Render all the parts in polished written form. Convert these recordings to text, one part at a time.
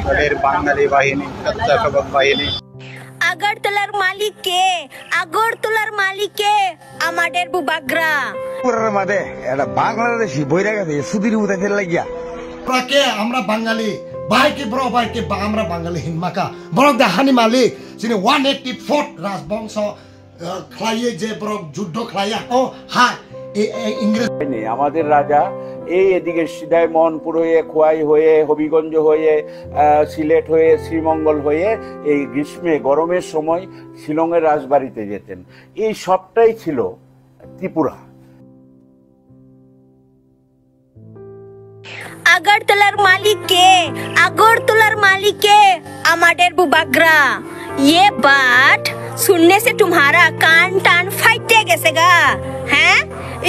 আমাদের বাঙালি বাহিনী, স্বেচ্ছাসেবক বাহিনী। আগরতলার মালিক কে? আগরতলার মালিক কে? আমাদের বুবাগ্রা পুরার মাঝে এটা বাংলাদেশি বইরা গেছে সুদির উঠে ফেলে লাগিয়া কে আমরা বাঙালি ভাইকে ব্র ভাইকে আমরা বাঙালি হিনমাকা বরং দেহানি মালিক যিনি 184 রাজবংশ খাইয়ে যে বড় যুদ্ধ খাইয়া ও হ্যাঁ ইংরেজ আমাদের রাজা এই এদিকে সিধাই মনপুর হয়ে খোয়াই হয়ে হবিগঞ্জ হয়ে সিলেট হয়ে শ্রীমঙ্গল হয়ে এই গ্রীষ্মে গরমের সময় শিলংয়ের রাজবাড়িতে যেতেন। এই সবটাই ছিল ত্রিপুরা। আগরতলার মালিক কে? আগরতলার मालिक के? আমাদের বুবাগ্রা। ये बात सुनने से तुम्हारा कान टान फाइटे गेसेगा। হ্যাঁ,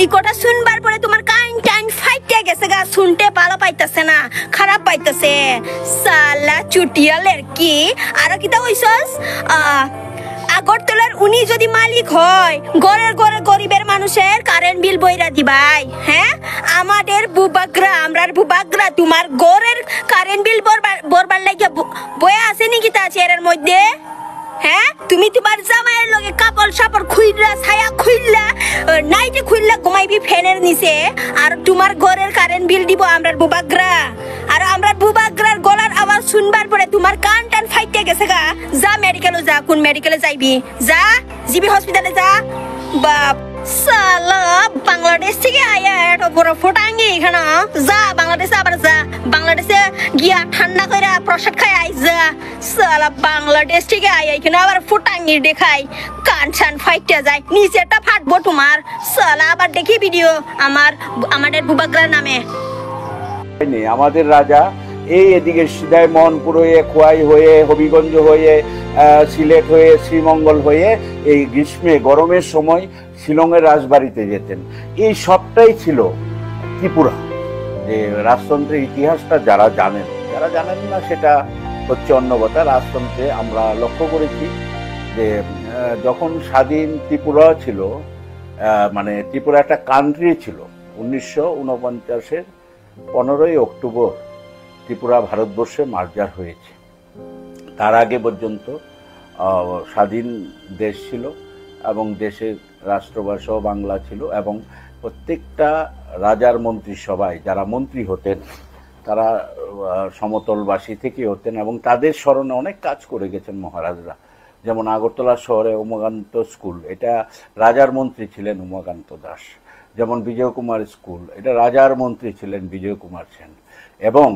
এই কথা শুনবার পরে তোমার কান টান ফাইটে গেছেগা, শুনতে ভালো পাইতাছে না, খারাপ পাইতাছে। সালা চুটিয়ালের কি আর কিটা হইছস? আগরতলার উনি যদি মালিক হয় ঘরের ঘরে গরিবের মানুষের কারেন্ট বিল বইরা দিবাই। হ্যাঁ, আমাদের বুবাগ্রা, আমরার বুবাগ্রা তোমার ঘরের কারেন্ট বিল বরবার লাগিয়া বয়ে আছে নাকি তা চেয়ারের মধ্যে? হ্যাঁ, তুমি তোমার জামাইয়ের লগে কাপড় সাপড় খুইলা ছায়া খুইলা নাইটে খুইলা ঘুমাইবি ফ্যানের নিচে, আর তোমার ঘরের কারেন্ট বিল দিব আমরার বুবাগ্রা। আর আমরার বুবাগ্রার গলার আওয়াজ শুনবার পরে তোমার কান টান ফাইটে গেছে গা। যা মেডিকেলে যা, কোন মেডিকেলে যাইবি যা, জিবি হসপিটালে যা। বাপ সালা বাংলাদেশ থেকে আয়া এত বড় ফোটাঙ্গি এখানে যা, বাংলাদেশে আবার যা, বাংলাদেশে গিয়া ঠান্ডা কইরা প্রসাদ খাই আই যা। সালা বাংলাদেশ থেকে আয়া এখানে আবার ফোটাঙ্গি দেখাই, কান ছান ফাইটে যায়, নিচেটা ফাটবো তোমার। সালা আবার দেখি ভিডিও আমাদের বুবাগ্রার নামে। আমাদের রাজা এই এদিকে সিধাই মনপুর হয়ে খোয়াই হয়ে হবিগঞ্জ হয়ে সিলেট হয়ে শ্রীমঙ্গল হয়ে এই গ্রীষ্মে গরমের সময় শিলংয়ের রাজবাড়িতে যেতেন। এই সবটাই ছিল ত্রিপুরা। যে রাজতন্ত্রের ইতিহাসটা যারা জানেন না সেটা হচ্ছে অন্য কথা। রাজতন্ত্রে আমরা লক্ষ্য করেছি যে যখন স্বাধীন ত্রিপুরা ছিল, মানে ত্রিপুরা একটা কান্ট্রি ছিল, 1949-এর 15ই অক্টোবর ত্রিপুরা ভারতবর্ষে মার্জার হয়েছে। তার আগে পর্যন্ত স্বাধীন দেশ ছিল এবং দেশের রাষ্ট্রভাষাও বাংলা ছিল, এবং প্রত্যেকটা রাজার মন্ত্রিসভায় যারা মন্ত্রী হতেন তারা সমতলবাসী থেকে হতেন, এবং তাদের স্মরণে অনেক কাজ করে গেছেন মহারাজরা। যেমন আগরতলা শহরে উমাকান্ত স্কুল, এটা রাজার মন্ত্রী ছিলেন উমাকান্ত দাস। যেমন বিজয় কুমার স্কুল, এটা রাজার মন্ত্রী ছিলেন বিজয় কুমার সেন। এবং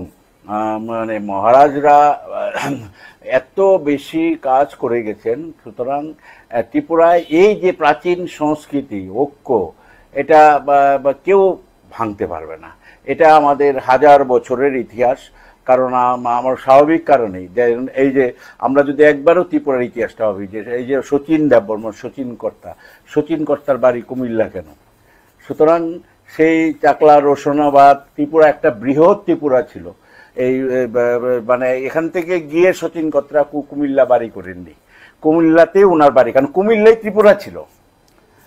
মানে মহারাজরা এত বেশি কাজ করে গেছেন। সুতরাং ত্রিপুরায় এই যে প্রাচীন সংস্কৃতি ঐক্য, এটা কেউ ভাঙতে পারবে না। এটা আমাদের হাজার বছরের ইতিহাস। কারণ আমার স্বাভাবিক কারণেই এই যে আমরা যদি একবারও ত্রিপুরার ইতিহাসটা ভাবি, যে এই যে শচীন দেববর্মন, শচীন কর্তার বাড়ি কুমিল্লা কেন? সুতরাং সেই চাকলা রোশনাবাদ ত্রিপুরা একটা বৃহৎ ত্রিপুরা ছিল। এই মানে এখান থেকে গিয়ে শচীন কর্তা কুমিল্লা বাড়ি করেননি, কুমিল্লাতেই ওনার বাড়ি, কারণ কুমিল্লাই ত্রিপুরা ছিল,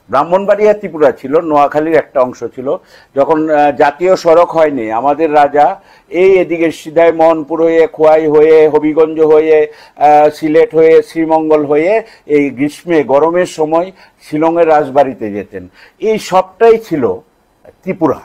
ব্রাহ্মণবাড়িয়া ত্রিপুরা ছিল, নোয়াখালীর একটা অংশ ছিল। যখন জাতীয় সড়ক হয়নি, আমাদের রাজা এই এদিকে সিধাই মনপুর হয়ে খোয়াই হয়ে হবিগঞ্জ হয়ে সিলেট হয়ে শ্রীমঙ্গল হয়ে এই গ্রীষ্মে গরমের সময় শিলংয়ের রাজবাড়িতে যেতেন। এই সবটাই ছিল ত্রিপুরা।